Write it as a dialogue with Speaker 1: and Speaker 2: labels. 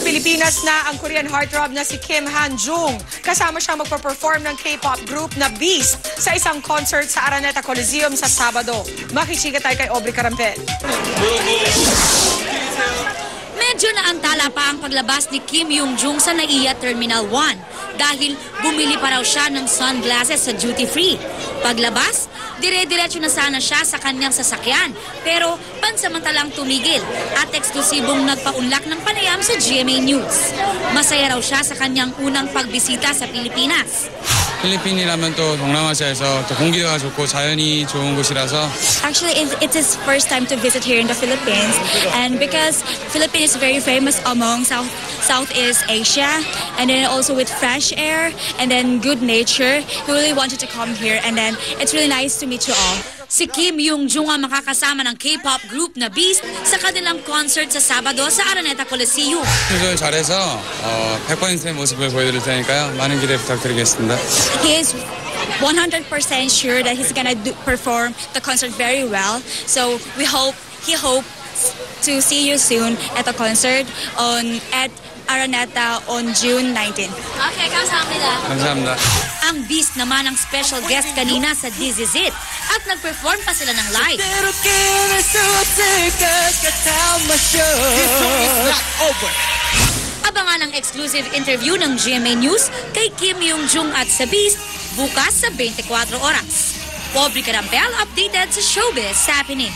Speaker 1: Pilipinas na ang Korean heartthrob na si Kim Han-jung. Kasama siyang magpa-perform ng K-pop group na Beast sa isang concert sa Araneta Coliseum sa Sabado. Makichika tayo kay Aubrey Carampel.
Speaker 2: Medyo naantala pa ang paglabas ni Kim Yung-jung sa NAIA Terminal 1 dahil bumili pa raw siya ng sunglasses sa duty-free. Paglabas, dire-diretso na sana siya sa kanyang sasakyan pero pansamantalang tumigil at eksklusibong nagpaunlak ng panayam sa GMA News. Masaya raw siya sa kanyang unang pagbisita sa Pilipinas.
Speaker 3: 필리핀이라면 또 동남아시아에서 또 공기가 좋고 자연이 좋은 곳이라서
Speaker 4: Actually, it's his first time to visit here in the Philippines, and because Philippines is very famous among Southeast Asia, and then also with fresh air and then good nature, he really wanted to come here, and then it's really nice to meet you all.
Speaker 2: Si Kim Yung-jung ang makakasama ng K-pop group na Beast sa kanilang concert sa Sabado sa Araneta Coliseum.
Speaker 3: 조절 잘해서 100%의 모습을 보여드릴 테니까요. 많은 기대 부탁드리겠습니다.
Speaker 4: He is 100% sure that he's gonna perform the concert very well. So he hopes to see you soon at the concert at Araneta on June 19.
Speaker 2: Okay, kamsahamnida.
Speaker 3: 감사합니다.
Speaker 2: Ang Beast naman ang special guest kanina sa This Is It at nag-perform pa sila ng live. Abangan ang exclusive interview ng GMA News kay Kim Yung-jung at sa Beast bukas sa 24 oras. Aubrey Carampel, updated sa Showbiz Happening.